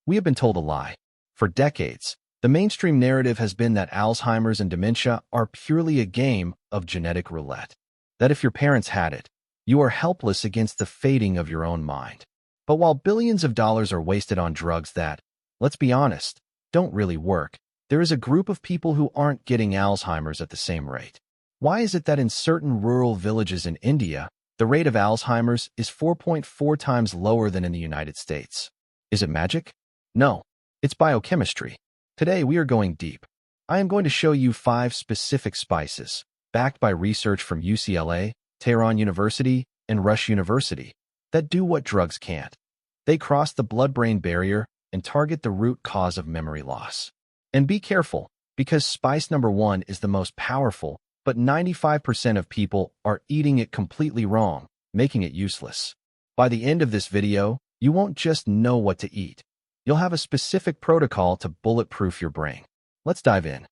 We have been told a lie. For decades, the mainstream narrative has been that Alzheimer's and dementia are purely a game of genetic roulette. That if your parents had it, you are helpless against the fating of your own mind. But while billions of dollars are wasted on drugs that, let's be honest, don't really work, there is a group of people who aren't getting Alzheimer's at the same rate. Why is it that in certain rural villages in India, the rate of Alzheimer's is 4.4 times lower than in the United States? Is it magic? No, it's biochemistry. Today we are going deep. I am going to show you 5 specific spices, backed by research from UCLA, Tehran University, and Rush University, that do what drugs can't. They cross the blood-brain barrier and target the root cause of memory loss. And be careful, because spice number 1 is the most powerful, but 95% of people are eating it completely wrong, making it useless. By the end of this video, you won't just know what to eat. You'll have a specific protocol to bulletproof your brain. Let's dive in.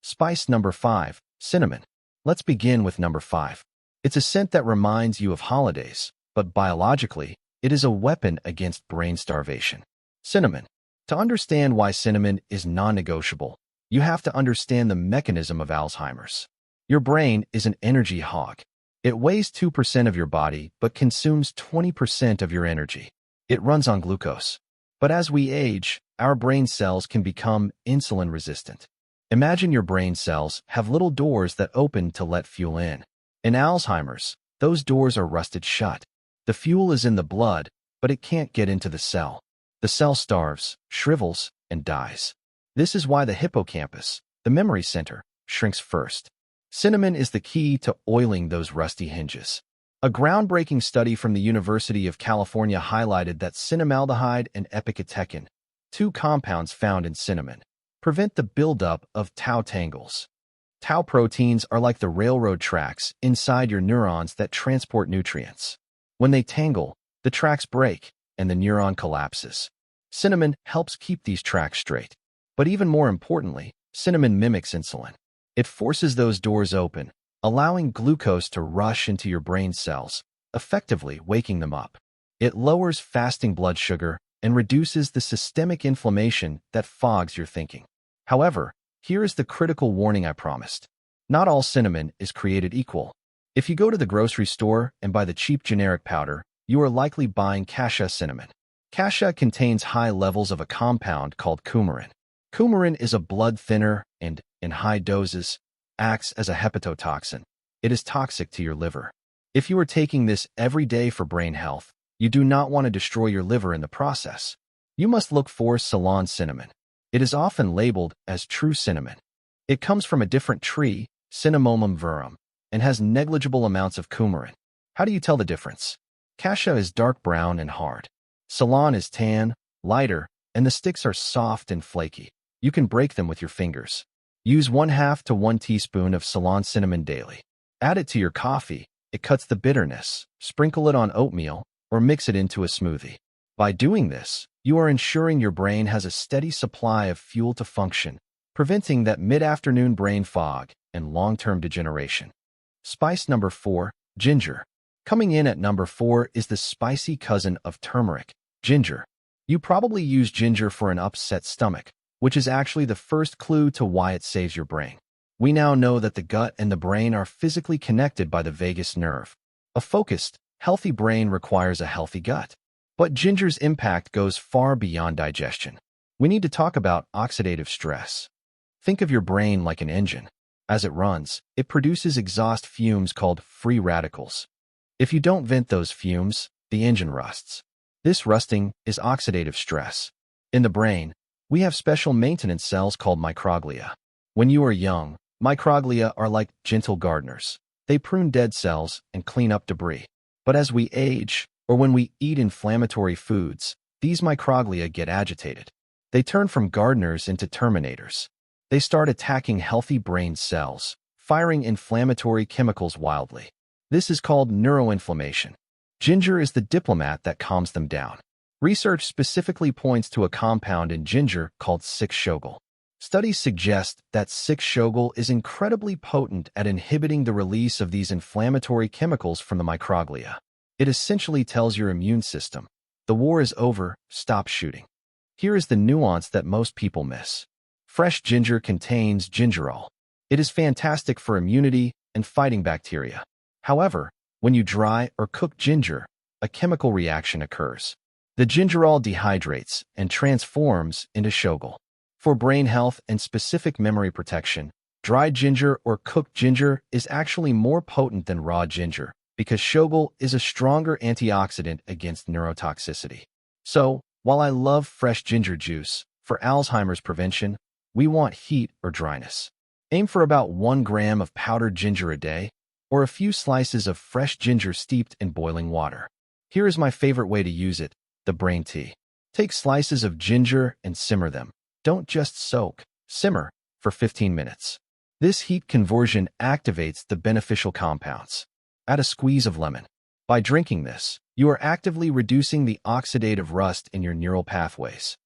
Spice number 5, cinnamon. Let's begin with number 5. It's a scent that reminds you of holidays, but biologically, it is a weapon against brain starvation. Cinnamon. To understand why cinnamon is non-negotiable, you have to understand the mechanism of Alzheimer's. Your brain is an energy hog. It weighs 2% of your body, but consumes 20% of your energy. It runs on glucose. But as we age, our brain cells can become insulin resistant. Imagine your brain cells have little doors that open to let fuel in. In Alzheimer's, those doors are rusted shut. The fuel is in the blood, but it can't get into the cell. The cell starves, shrivels, and dies. This is why the hippocampus, the memory center, shrinks first. Cinnamon is the key to oiling those rusty hinges. A groundbreaking study from the University of California highlighted that cinnamaldehyde and epicatechin, 2 compounds found in cinnamon, prevent the buildup of tau tangles. Tau proteins are like the railroad tracks inside your neurons that transport nutrients. When they tangle, the tracks break and the neuron collapses. Cinnamon helps keep these tracks straight. But even more importantly, cinnamon mimics insulin. It forces those doors open, allowing glucose to rush into your brain cells, effectively waking them up. It lowers fasting blood sugar and reduces the systemic inflammation that fogs your thinking. However, here is the critical warning I promised. Not all cinnamon is created equal. If you go to the grocery store and buy the cheap generic powder, you are likely buying cassia cinnamon. Cassia contains high levels of a compound called coumarin. Coumarin is a blood thinner and, in high doses, acts as a hepatotoxin. It is toxic to your liver. If you are taking this every day for brain health, you do not want to destroy your liver in the process. You must look for Ceylon cinnamon. It is often labeled as true cinnamon. It comes from a different tree, Cinnamomum verum, and has negligible amounts of coumarin. How do you tell the difference? Cassia is dark brown and hard. Ceylon is tan, lighter, and the sticks are soft and flaky. You can break them with your fingers. Use 1/2 to 1 teaspoon of Ceylon cinnamon daily. Add it to your coffee. It cuts the bitterness. Sprinkle it on oatmeal or mix it into a smoothie. By doing this, you are ensuring your brain has a steady supply of fuel to function, preventing that mid-afternoon brain fog and long-term degeneration. Spice number 4, ginger. Coming in at number 4 is the spicy cousin of turmeric, ginger. You probably use ginger for an upset stomach, which is actually the first clue to why it saves your brain. We now know that the gut and the brain are physically connected by the vagus nerve. A focused, healthy brain requires a healthy gut. But ginger's impact goes far beyond digestion. We need to talk about oxidative stress. Think of your brain like an engine. As it runs, it produces exhaust fumes called free radicals. If you don't vent those fumes, the engine rusts. This rusting is oxidative stress. In the brain, we have special maintenance cells called microglia. When you are young, microglia are like gentle gardeners. They prune dead cells and clean up debris. But as we age, or when we eat inflammatory foods, these microglia get agitated. They turn from gardeners into terminators. They start attacking healthy brain cells, firing inflammatory chemicals wildly. This is called neuroinflammation. Ginger is the diplomat that calms them down. Research specifically points to a compound in ginger called 6-shogal. Studies suggest that 6-shogal is incredibly potent at inhibiting the release of these inflammatory chemicals from the microglia. It essentially tells your immune system, the war is over, stop shooting. Here is the nuance that most people miss. Fresh ginger contains gingerol. It is fantastic for immunity and fighting bacteria. However, when you dry or cook ginger, a chemical reaction occurs. The gingerol dehydrates and transforms into shogal. For brain health and specific memory protection, dried ginger or cooked ginger is actually more potent than raw ginger because shogal is a stronger antioxidant against neurotoxicity. So, while I love fresh ginger juice, for Alzheimer's prevention, we want heat or dryness. Aim for about 1 gram of powdered ginger a day, or a few slices of fresh ginger steeped in boiling water. Here is my favorite way to use it, the brain tea. Take slices of ginger and simmer them. Don't just soak, simmer for 15 minutes. This heat conversion activates the beneficial compounds. Add a squeeze of lemon. By drinking this, you are actively reducing the oxidative rust in your neural pathways.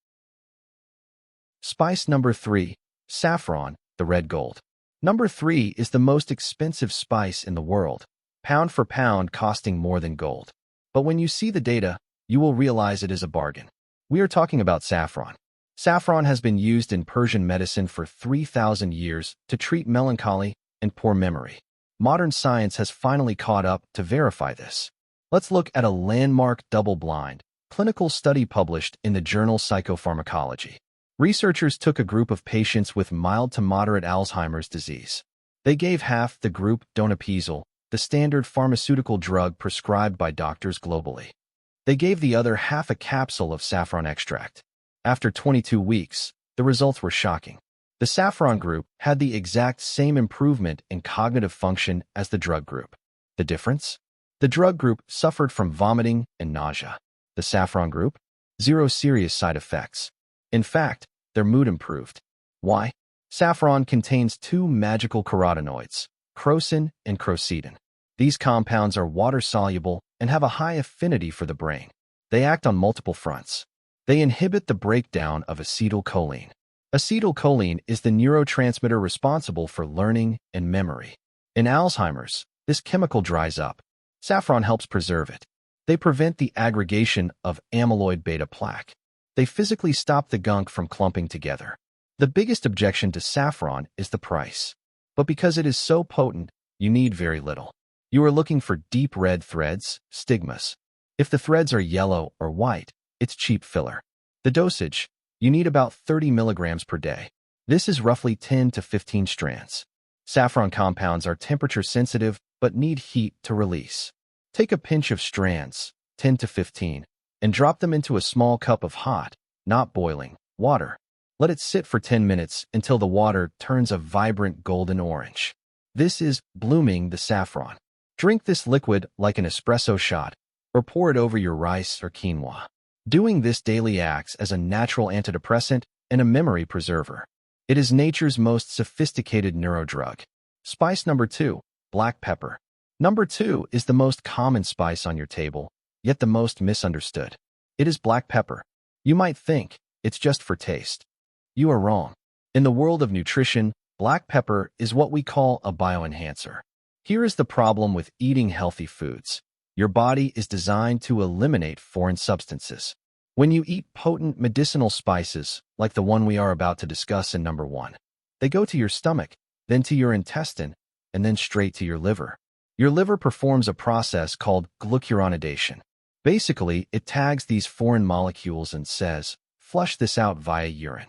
Spice number 3, saffron, the red gold. Number 3 is the most expensive spice in the world, pound for pound costing more than gold. But when you see the data, you will realize it is a bargain. We are talking about saffron. Saffron has been used in Persian medicine for 3,000 years to treat melancholy and poor memory. Modern science has finally caught up to verify this. Let's look at a landmark double-blind clinical study published in the journal Psychopharmacology. Researchers took a group of patients with mild to moderate Alzheimer's disease. They gave half the group donepezil, the standard pharmaceutical drug prescribed by doctors globally. They gave the other half a capsule of saffron extract. After 22 weeks, the results were shocking. The saffron group had the exact same improvement in cognitive function as the drug group. The difference? The drug group suffered from vomiting and nausea. The saffron group? 0 serious side effects. In fact, their mood improved. Why? Saffron contains 2 magical carotenoids, crocin and crocetine. These compounds are water-soluble and have a high affinity for the brain. They act on multiple fronts. They inhibit the breakdown of acetylcholine. Acetylcholine is the neurotransmitter responsible for learning and memory. In Alzheimer's, this chemical dries up. Saffron helps preserve it. They prevent the aggregation of amyloid beta plaque. They physically stop the gunk from clumping together. The biggest objection to saffron is the price. But because it is so potent, you need very little. You are looking for deep red threads, stigmas. If the threads are yellow or white, it's cheap filler. The dosage, you need about 30 milligrams per day. This is roughly 10 to 15 strands. Saffron compounds are temperature sensitive but need heat to release. Take a pinch of strands, 10 to 15, and drop them into a small cup of hot, not boiling, water. Let it sit for 10 minutes until the water turns a vibrant golden orange. This is blooming the saffron. Drink this liquid like an espresso shot, or pour it over your rice or quinoa. Doing this daily acts as a natural antidepressant and a memory preserver. It is nature's most sophisticated neurodrug. Spice number 2, black pepper. Number 2 is the most common spice on your table, yet the most misunderstood. It is black pepper. You might think it's just for taste. You are wrong. In the world of nutrition, black pepper is what we call a bioenhancer. Here is the problem with eating healthy foods. Your body is designed to eliminate foreign substances. When you eat potent medicinal spices, like the one we are about to discuss in number 1, they go to your stomach, then to your intestine, and then straight to your liver. Your liver performs a process called glucuronidation. Basically, it tags these foreign molecules and says, flush this out via urine.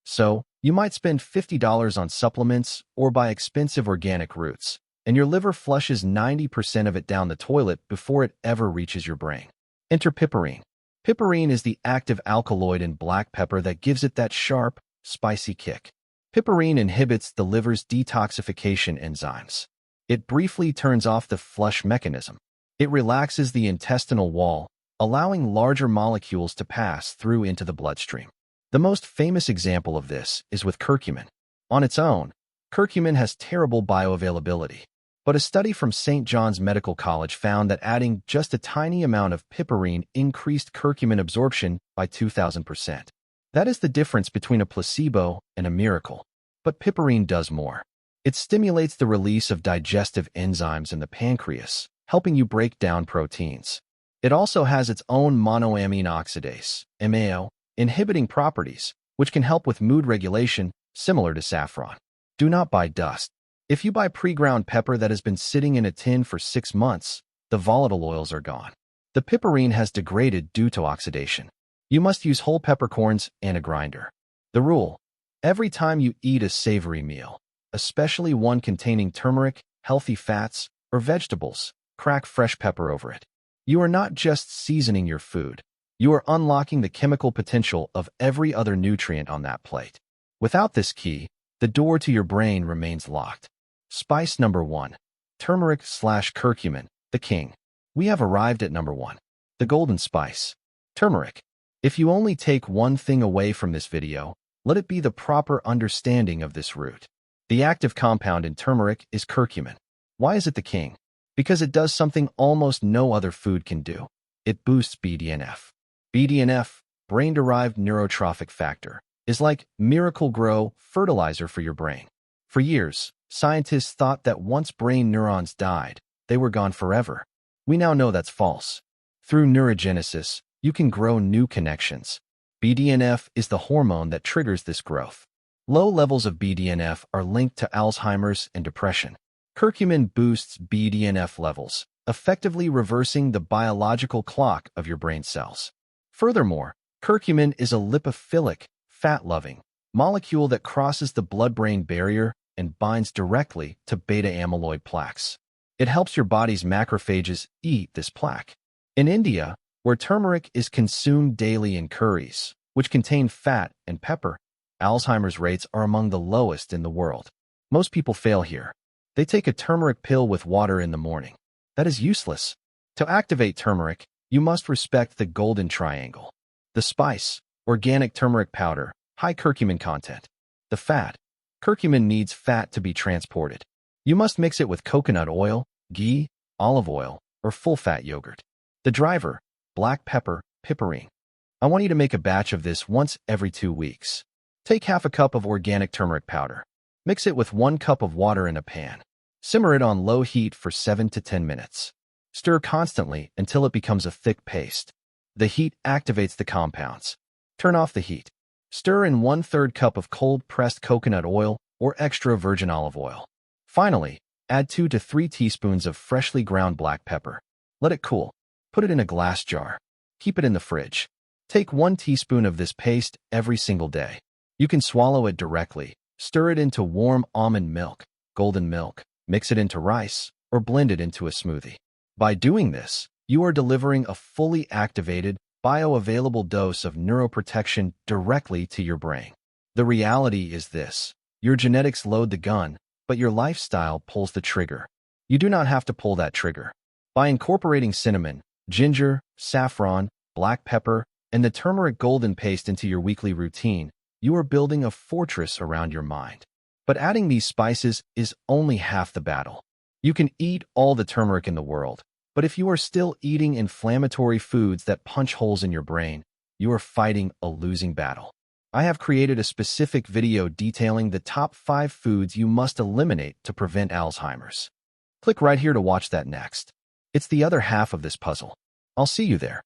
So, you might spend $50 on supplements or buy expensive organic roots, and your liver flushes 90% of it down the toilet before it ever reaches your brain. Enter piperine. Piperine is the active alkaloid in black pepper that gives it that sharp, spicy kick. Piperine inhibits the liver's detoxification enzymes. It briefly turns off the flush mechanism. It relaxes the intestinal wall, allowing larger molecules to pass through into the bloodstream. The most famous example of this is with curcumin. On its own, curcumin has terrible bioavailability. But a study from St. John's Medical College found that adding just a tiny amount of piperine increased curcumin absorption by 2,000%. That is the difference between a placebo and a miracle. But piperine does more. It stimulates the release of digestive enzymes in the pancreas, helping you break down proteins. It also has its own monoamine oxidase, MAO, inhibiting properties, which can help with mood regulation, similar to saffron. Do not buy dust. If you buy pre-ground pepper that has been sitting in a tin for 6 months, the volatile oils are gone. The piperine has degraded due to oxidation. You must use whole peppercorns and a grinder. The rule: every time you eat a savory meal, especially one containing turmeric, healthy fats, or vegetables, crack fresh pepper over it. You are not just seasoning your food, you are unlocking the chemical potential of every other nutrient on that plate. Without this key, the door to your brain remains locked. Spice number 1. Turmeric/curcumin, the king. We have arrived at number 1. The golden spice. Turmeric. If you only take one thing away from this video, let it be the proper understanding of this root. The active compound in turmeric is curcumin. Why is it the king? Because it does something almost no other food can do. It boosts BDNF. BDNF, brain-derived neurotrophic factor, is like Miracle-Grow fertilizer for your brain. For years, scientists thought that once brain neurons died, they were gone forever. We now know that's false. Through neurogenesis, you can grow new connections. BDNF is the hormone that triggers this growth. Low levels of BDNF are linked to Alzheimer's and depression. Curcumin boosts BDNF levels, effectively reversing the biological clock of your brain cells. Furthermore, curcumin is a lipophilic, fat-loving molecule that crosses the blood-brain barrier and binds directly to beta-amyloid plaques. It helps your body's macrophages eat this plaque. In India, where turmeric is consumed daily in curries, which contain fat and pepper, Alzheimer's rates are among the lowest in the world. Most people fail here. They take a turmeric pill with water in the morning. That is useless. To activate turmeric, you must respect the golden triangle. The spice, organic turmeric powder, high curcumin content. The fat, curcumin needs fat to be transported. You must mix it with coconut oil, ghee, olive oil, or full-fat yogurt. The driver, black pepper, piperine. I want you to make a batch of this once every 2 weeks. Take half a cup of organic turmeric powder. Mix it with 1 cup of water in a pan. Simmer it on low heat for 7 to 10 minutes. Stir constantly until it becomes a thick paste. The heat activates the compounds. Turn off the heat. Stir in 1/3 cup of cold-pressed coconut oil or extra virgin olive oil. Finally, add 2 to 3 teaspoons of freshly ground black pepper. Let it cool. Put it in a glass jar. Keep it in the fridge. Take 1 teaspoon of this paste every single day. You can swallow it directly, stir it into warm almond milk, golden milk, mix it into rice, or blend it into a smoothie. By doing this, you are delivering a fully activated, bioavailable dose of neuroprotection directly to your brain. The reality is this: your genetics load the gun, but your lifestyle pulls the trigger. You do not have to pull that trigger. By incorporating cinnamon, ginger, saffron, black pepper, and the turmeric golden paste into your weekly routine, you are building a fortress around your mind. But adding these spices is only half the battle. You can eat all the turmeric in the world, but if you are still eating inflammatory foods that punch holes in your brain, you are fighting a losing battle. I have created a specific video detailing the top 5 foods you must eliminate to prevent Alzheimer's. Click right here to watch that next. It's the other half of this puzzle. I'll see you there.